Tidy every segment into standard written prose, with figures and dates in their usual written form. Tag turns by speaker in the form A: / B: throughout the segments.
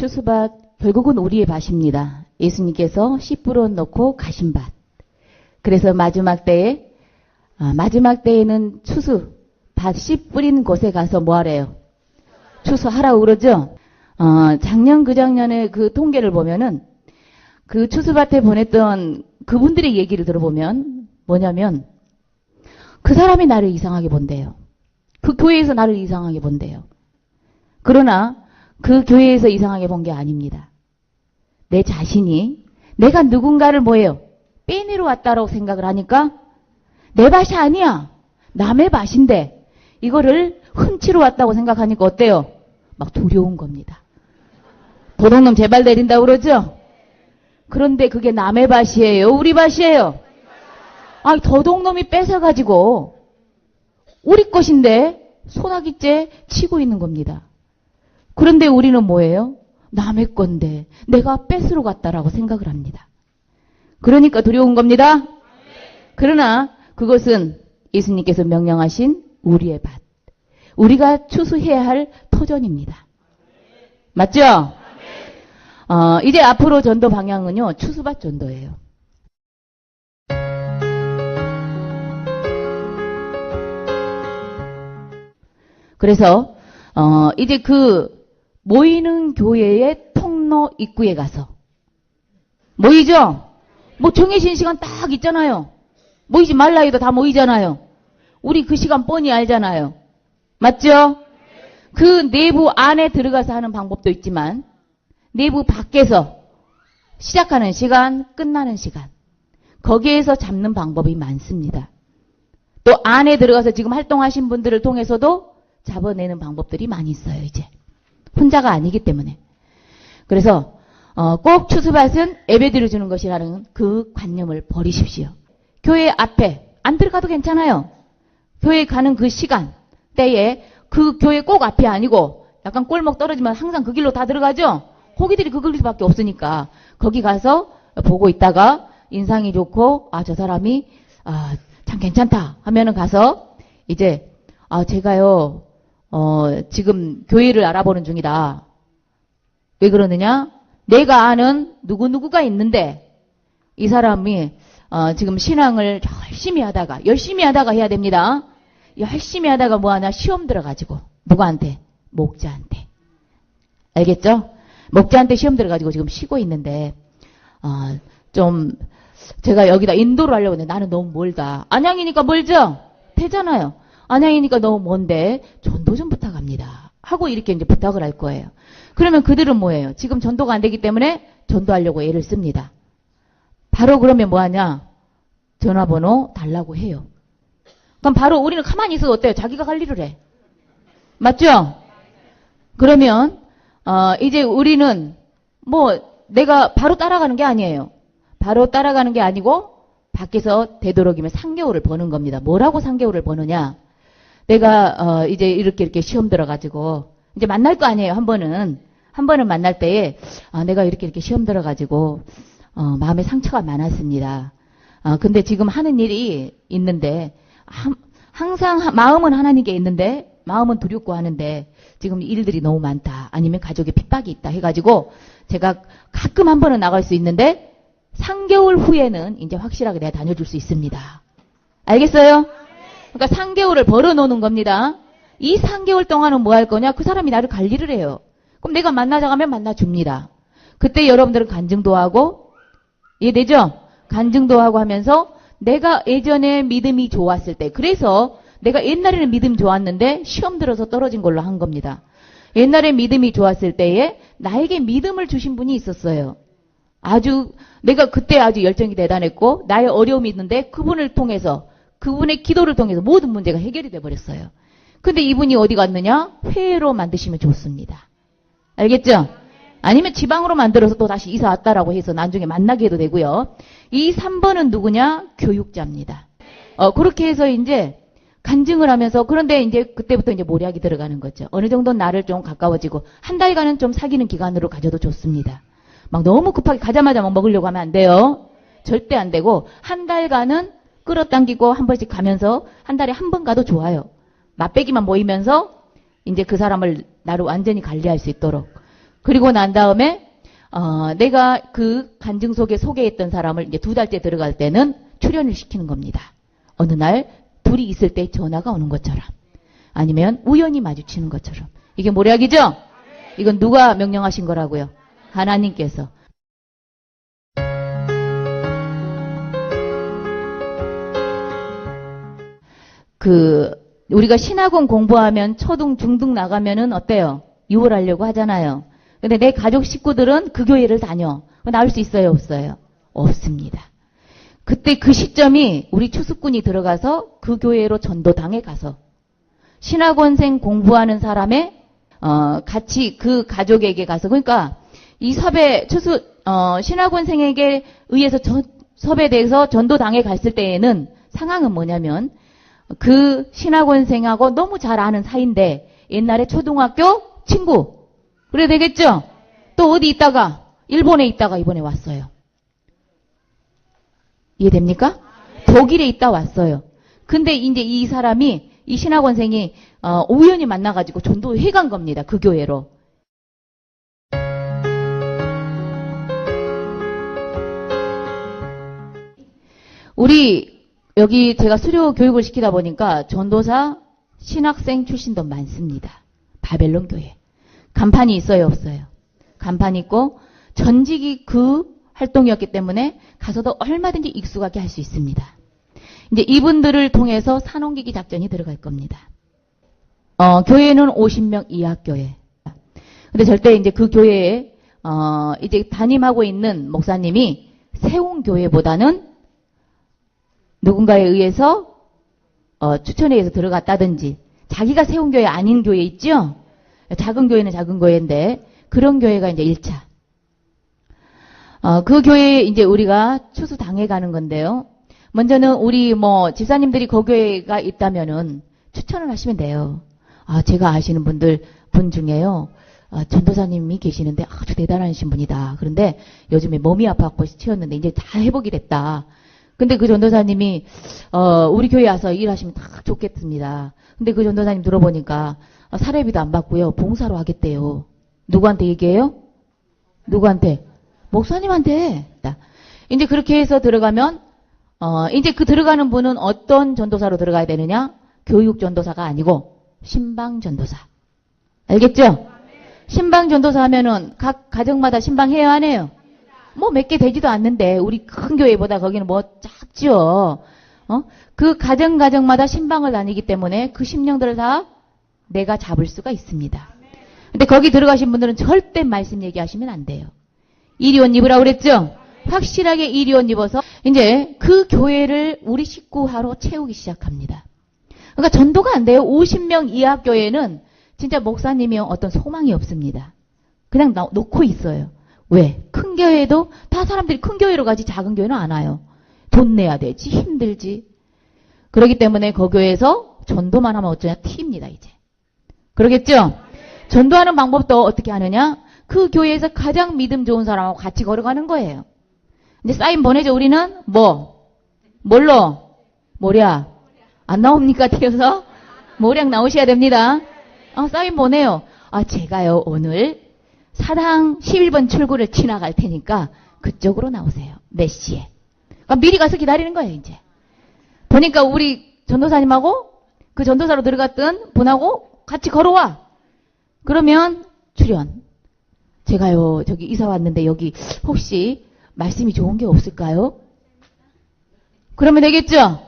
A: 추수밭 결국은 우리의 밭입니다. 예수님께서 씨 뿌려 놓고 가신 밭. 그래서 마지막 때에는 밭 씨 뿌린 곳에 가서 뭐 하래요? 추수하라고 그러죠? 작년 그작년에 그 통계를 보면은 그 추수밭에 보냈던 그분들의 얘기를 들어보면 뭐냐면 그 사람이 나를 이상하게 본대요. 그 교회에서 나를 이상하게 본대요. 그러나 그 교회에서 이상하게 본 게 아닙니다. 내 자신이 내가 누군가를 뭐예요? 빼내러 왔다라고 생각을 하니까 내 밭이 아니야. 남의 밭인데 이거를 훔치러 왔다고 생각하니까 어때요? 막 두려운 겁니다. 도둑놈 제발 내린다고 그러죠? 그런데 그게 남의 밭이에요? 우리 밭이에요? 도둑놈이 뺏어가지고 우리 것인데 소나기째 치고 있는 겁니다. 그런데 우리는 뭐예요? 남의 건데 내가 뺏으러 갔다라고 생각을 합니다. 그러니까 두려운 겁니다. 그러나 그것은 예수님께서 명령하신 우리의 밭. 우리가 추수해야 할 토전입니다. 맞죠? 이제 앞으로 전도 방향은요. 추수밭 전도예요. 그래서 이제 그 모이는 교회의 통로 입구에 가서 모이죠? 뭐 정해진 시간 딱 있잖아요. 모이지 말라 해도 다 모이잖아요. 우리 그 시간 뻔히 알잖아요. 맞죠? 그 내부 안에 들어가서 하는 방법도 있지만 내부 밖에서 시작하는 시간, 끝나는 시간 거기에서 잡는 방법이 많습니다. 또 안에 들어가서 지금 활동하신 분들을 통해서도 잡아내는 방법들이 많이 있어요. 이제 혼자가 아니기 때문에. 그래서 꼭 추수밭은 예배드려 주는 것이라는 그 관념을 버리십시오. 교회 앞에 안 들어가도 괜찮아요. 교회 가는 그 시간 때에 그 교회 꼭 앞이 아니고 약간 꼴목 떨어지면 항상 그 길로 다 들어가죠. 호기들이 그 길밖에 없으니까 거기 가서 보고 있다가 인상이 좋고 저 사람이 참 괜찮다 하면은 가서 이제 제가요 지금 교회를 알아보는 중이다. 왜 그러느냐? 내가 아는 누구누구가 있는데 이 사람이 지금 신앙을 열심히 하다가 해야 됩니다. 열심히 하다가 뭐하냐? 시험 들어가지고 누구한테? 목자한테. 알겠죠? 목자한테 시험 들어가지고 지금 쉬고 있는데 좀 제가 여기다 인도를 하려고 했는데 나는 너무 멀다. 안양이니까 멀죠? 되잖아요. 안양이니까 너무 먼데 전도 좀 부탁합니다. 하고 이렇게 이제 부탁을 할 거예요. 그러면 그들은 뭐예요? 지금 전도가 안 되기 때문에 전도하려고 애를 씁니다. 바로 그러면 뭐하냐? 전화번호 달라고 해요. 그럼 바로 우리는 가만히 있어도 어때요? 자기가 갈 일을 해. 맞죠? 그러면 이제 우리는 내가 바로 따라가는 게 아니에요. 바로 따라가는 게 아니고 밖에서 되도록이면 3개월을 버는 겁니다. 뭐라고 3개월을 버느냐? 내가 이제 이렇게 시험 들어가지고 이제 만날 거 아니에요. 한 번은 만날 때에 내가 이렇게 시험 들어가지고 마음에 상처가 많았습니다. 근데 지금 하는 일이 있는데 항상 마음은 하나님께 있는데 마음은 두렵고 하는데 지금 일들이 너무 많다. 아니면 가족에 핍박이 있다 해가지고 제가 가끔 한 번은 나갈 수 있는데 3개월 후에는 이제 확실하게 내가 다녀줄 수 있습니다. 알겠어요? 그러니까 3개월을 벌어놓는 겁니다. 이 3개월 동안은 뭐 할 거냐? 그 사람이 나를 관리를 해요. 그럼 내가 만나자고 하면 만나줍니다. 그때 여러분들은 간증도 하고 이해되죠? 간증도 하고 하면서 내가 예전에 믿음이 좋았을 때 그래서 내가 옛날에는 믿음이 좋았는데 시험 들어서 떨어진 걸로 한 겁니다. 옛날에 믿음이 좋았을 때에 나에게 믿음을 주신 분이 있었어요. 내가 그때 아주 열정이 대단했고 나의 어려움이 있는데 그분을 통해서 그분의 기도를 통해서 모든 문제가 해결이 돼버렸어요. 근데 이분이 어디 갔느냐? 회로 만드시면 좋습니다. 알겠죠? 아니면 지방으로 만들어서 또 다시 이사 왔다라고 해서 나중에 만나게 해도 되고요. 이 3번은 누구냐? 교육자입니다. 그렇게 해서 이제 간증을 하면서 그런데 이제 그때부터 이제 모략이 들어가는 거죠. 어느 정도 나를 좀 가까워지고 한 달간은 좀 사귀는 기간으로 가져도 좋습니다. 막 너무 급하게 가자마자 막 먹으려고 하면 안 돼요. 절대 안 되고 한 달간은 끌어당기고 한 번씩 가면서 한 달에 한 번 가도 좋아요. 맛배기만 모이면서 이제 그 사람을 나를 완전히 관리할 수 있도록 그리고 난 다음에 내가 그 간증 속에 소개했던 사람을 이제 2달째 들어갈 때는 출연을 시키는 겁니다. 어느 날 둘이 있을 때 전화가 오는 것처럼 아니면 우연히 마주치는 것처럼. 이게 모략이죠? 이건 누가 명령하신 거라고요? 하나님께서. 우리가 신학원 공부하면 초등, 중등 나가면은 어때요? 유월하려고 하잖아요. 근데 내 가족 식구들은 그 교회를 다녀. 나올 수 있어요? 없어요? 없습니다. 그때 그 시점이 우리 추수꾼이 들어가서 그 교회로 전도당에 가서 신학원생 공부하는 사람의 같이 그 가족에게 가서 그러니까 이 신학원생에게 의해서 섭외돼서 전도당에 갔을 때에는 상황은 뭐냐면 그 신학원생하고 너무 잘 아는 사이인데 옛날에 초등학교 친구. 그래야 되겠죠? 또 어디 있다가 일본에 있다가 이번에 왔어요. 이해됩니까? 독일에 있다 왔어요. 근데 이제 이 사람이 이 신학원생이 우연히 만나가지고 전도회 간 겁니다. 그 교회로. 우리 여기 제가 수료 교육을 시키다 보니까 전도사 신학생 출신도 많습니다. 바벨론 교회. 간판이 있어요, 없어요? 간판이 있고 전직이 그 활동이었기 때문에 가서도 얼마든지 익숙하게 할 수 있습니다. 이제 이분들을 통해서 산옮기기 작전이 들어갈 겁니다. 교회는 50명 이하 교회. 근데 절대 이제 그 교회에 이제 담임하고 있는 목사님이 세운 교회보다는 누군가에 의해서 추천에 의해서 들어갔다든지 자기가 세운 교회 아닌 교회 있죠? 작은 교회는 작은 교회인데 그런 교회가 이제 1차. 그 교회에 이제 우리가 추수당해 가는 건데요. 먼저는 우리 집사님들이 그 교회가 있다면은 추천을 하시면 돼요. 제가 아시는 분 중에요. 전도사님이 계시는데 아주 대단하신 분이다. 그런데 요즘에 몸이 아파갖고 치웠는데 이제 다 회복이 됐다. 근데 그 전도사님이 우리 교회 와서 일하시면 다 좋겠습니다. 근데 그 전도사님 들어보니까 사례비도 안 받고요. 봉사로 하겠대요. 누구한테 얘기해요? 누구한테? 목사님한테. 이제 그렇게 해서 들어가면 이제 그 들어가는 분은 어떤 전도사로 들어가야 되느냐? 교육 전도사가 아니고 신방 전도사. 알겠죠? 신방 전도사 하면은 각 가정마다 신방해야 하네요. 몇 개 되지도 않는데 우리 큰 교회보다 거기는 작죠. 그 가정마다 신방을 다니기 때문에 그 심령들을 다 내가 잡을 수가 있습니다. 근데 거기 들어가신 분들은 절대 말씀 얘기하시면 안 돼요. 이리옷 입으라고 그랬죠? 확실하게 이리옷 입어서 이제 그 교회를 우리 식구화로 채우기 시작합니다. 그러니까 전도가 안 돼요. 50명 이하 교회는 진짜 목사님이 어떤 소망이 없습니다. 그냥 놓고 있어요. 왜? 큰 교회도 다 사람들이 큰 교회로 가지 작은 교회는 안 와요. 돈 내야 되지 힘들지. 그렇기 때문에 그 교회에서 전도만 하면 어쩌냐 튀입니다 이제. 그러겠죠? 전도하는 방법도 어떻게 하느냐? 그 교회에서 가장 믿음 좋은 사람하고 같이 걸어가는 거예요. 이제 사인 보내죠. 우리는 뭘로? 모략. 안 나옵니까? 튀어서? 모략 나오셔야 됩니다. 사인 보내요. 제가요 오늘 사당 11번 출구를 지나갈 테니까 그쪽으로 나오세요. 몇 시에. 그러니까 미리 가서 기다리는 거예요 이제. 보니까 우리 전도사님하고 그 전도사로 들어갔던 분하고 같이 걸어와. 그러면 출연. 제가요 저기 이사 왔는데 여기 혹시 말씀이 좋은 게 없을까요? 그러면 되겠죠?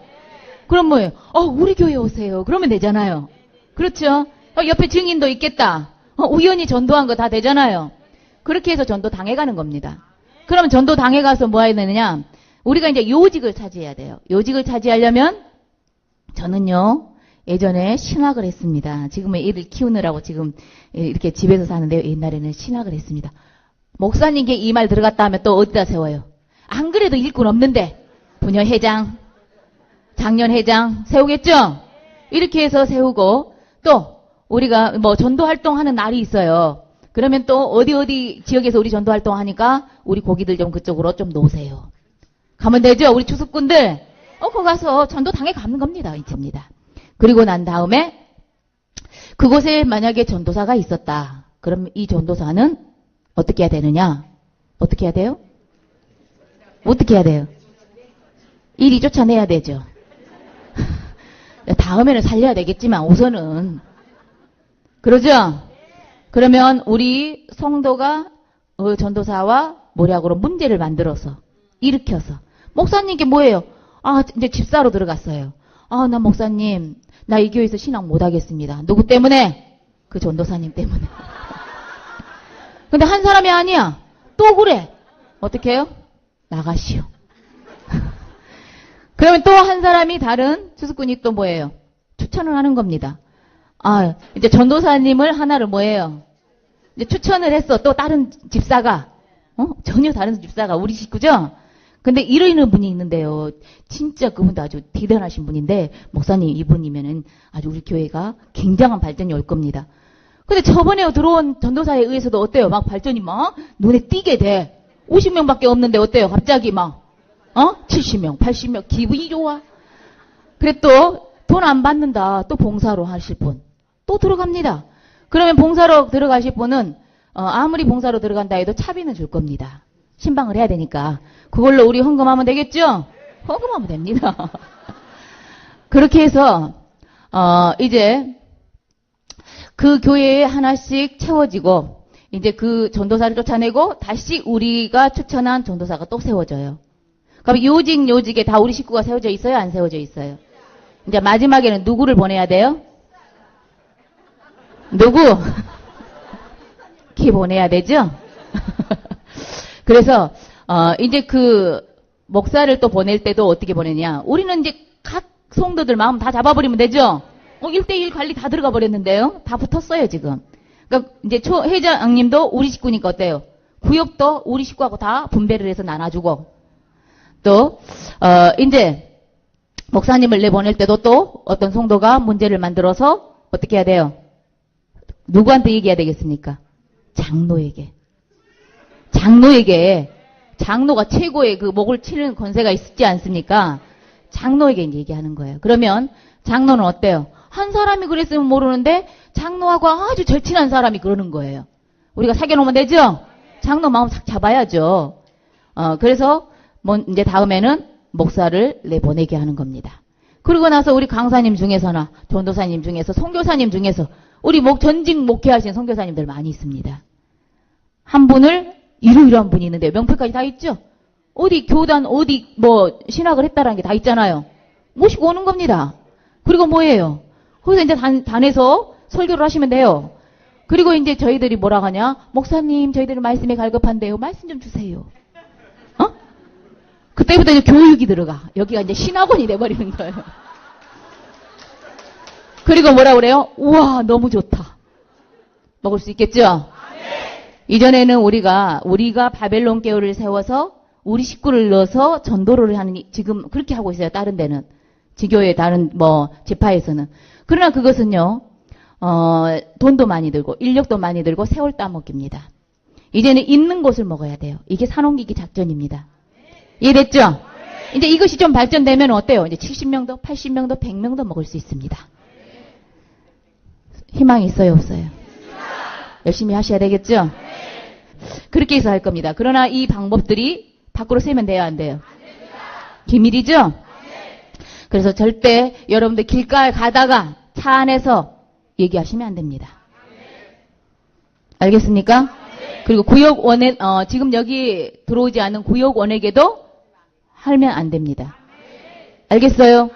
A: 그럼 뭐예요? 우리 교회 오세요. 그러면 되잖아요. 그렇죠? 옆에 증인도 있겠다. 우연히 전도한 거 다 되잖아요. 그렇게 해서 전도 당해가는 겁니다. 그럼 전도 당해가서 뭐 해야 되느냐? 우리가 이제 요직을 차지해야 돼요. 요직을 차지하려면 저는요 예전에 신학을 했습니다. 지금은 애들 키우느라고 지금 이렇게 집에서 사는데요. 옛날에는 신학을 했습니다. 목사님께 이 말 들어갔다 하면 또 어디다 세워요? 안 그래도 일꾼 없는데 부녀회장, 장년회장 세우겠죠? 이렇게 해서 세우고 또 우리가 전도 활동하는 날이 있어요. 그러면 또 어디 지역에서 우리 전도 활동하니까 우리 고기들 좀 그쪽으로 좀 놓으세요. 가면 되죠? 우리 추수꾼들. 거기 가서 전도 당해 가는 겁니다. 이제입니다. 그리고 난 다음에 그곳에 만약에 전도사가 있었다. 그럼 이 전도사는 어떻게 해야 되느냐? 어떻게 해야 돼요? 어떻게 해야 돼요? 이리 쫓아내야 되죠. 다음에는 살려야 되겠지만 우선은. 그러죠? 그러면 우리 성도가 전도사와 모략으로 문제를 만들어서 일으켜서 목사님께 뭐예요? 아, 이제 집사로 들어갔어요. 아, 나 목사님, 나 이 교회에서 신앙 못하겠습니다. 누구 때문에? 그 전도사님 때문에. 근데 한 사람이 아니야. 또 그래. 어떻게 해요? 나가시오. 그러면 또 한 사람이 다른 주수꾼이 또 뭐예요? 추천을 하는 겁니다. 아, 이제 전도사님을 하나를 뭐예요? 이제 추천을 했어. 또 다른 집사가. 전혀 다른 집사가 우리 식구죠? 근데 이러는 분이 있는데요. 진짜 그분도 아주 대단하신 분인데, 목사님 이분이면은 아주 우리 교회가 굉장한 발전이 올 겁니다. 근데 저번에 들어온 전도사에 의해서도 어때요? 막 발전이 막 눈에 띄게 돼. 50명밖에 없는데 어때요? 갑자기 막 70명, 80명 기분이 좋아. 그래 또 돈 안 받는다. 또 봉사로 하실 분 또 들어갑니다. 그러면 봉사로 들어가실 분은 아무리 봉사로 들어간다 해도 차비는 줄 겁니다. 신방을 해야 되니까 그걸로 우리 헌금하면 되겠죠? 헌금하면 됩니다. 그렇게 해서 이제 그 교회에 하나씩 채워지고 이제 그 전도사를 쫓아내고 다시 우리가 추천한 전도사가 또 세워져요. 그럼 요직에 다 우리 식구가 세워져 있어요? 안 세워져 있어요? 이제 마지막에는 누구를 보내야 돼요? 누구? 키 보내야 되죠? 그래서 이제 그 목사를 또 보낼 때도 어떻게 보내냐? 우리는 이제 각 성도들 마음 다 잡아버리면 되죠? 1대1 관리 다 들어가 버렸는데요. 다 붙었어요, 지금. 그러니까 이제 회장님도 우리 식구니까 어때요? 구역도 우리 식구하고 다 분배를 해서 나눠주고 또 이제 목사님을 내보낼 때도 또 어떤 성도가 문제를 만들어서 어떻게 해야 돼요? 누구한테 얘기해야 되겠습니까? 장로에게. 장로가 최고의 그 목을 치는 권세가 있지 않습니까? 장로에게 이제 얘기하는 거예요. 그러면 장로는 어때요? 한 사람이 그랬으면 모르는데 장로하고 아주 절친한 사람이 그러는 거예요. 우리가 사귀어놓으면 되죠? 장로 마음 싹 잡아야죠. 그래서 이제 다음에는 목사를 내보내게 하는 겁니다. 그러고 나서 우리 강사님 중에서나 전도사님 중에서 선교사님 중에서 우리 전직 목회하신 선교사님들 많이 있습니다. 한 분을 이러이러한 분이 있는데 명패까지 다 있죠? 어디 교단 어디 뭐 신학을 했다라는 게 다 있잖아요. 모시고 오는 겁니다. 그리고 뭐예요? 거기서 이제 단에서 설교를 하시면 돼요. 그리고 이제 저희들이 뭐라 하냐? 목사님 저희들은 말씀에 갈급한데요. 말씀 좀 주세요. 그때부터 이제 교육이 들어가. 여기가 이제 신학원이 돼버리는 거예요. 그리고 뭐라 그래요? 우와 너무 좋다. 먹을 수 있겠죠? 이전에는 우리가 바벨론 계율을 세워서 우리 식구를 넣어서 전도를 하는 지금 그렇게 하고 있어요. 다른 데는 지교의 다른 지파에서는. 그러나 그것은요 돈도 많이 들고 인력도 많이 들고 세월 따먹깁니다. 이제는 있는 곳을 먹어야 돼요. 이게 산옮기기 작전입니다. 이해됐죠? 이제 이것이 좀 발전되면 어때요? 이제 70명도 80명도 100명도 먹을 수 있습니다. 희망이 있어요 없어요? 열심히 하셔야 되겠죠? 그렇게 해서 할 겁니다. 그러나 이 방법들이 밖으로 세면 돼요 안 돼요? 기밀이죠? 그래서 절대 여러분들 길가에 가다가 차 안에서 얘기하시면 안 됩니다. 알겠습니까? 그리고 구역원에 지금 여기 들어오지 않은 구역원에게도 하면 안 됩니다. 알겠어요?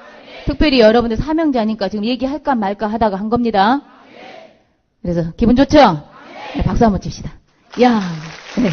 A: 특별히 여러분들 사명자니까 지금 얘기할까 말까 하다가 한 겁니다. 그래서 기분 좋죠? 네, 박수 한번 칩시다. 야, 네.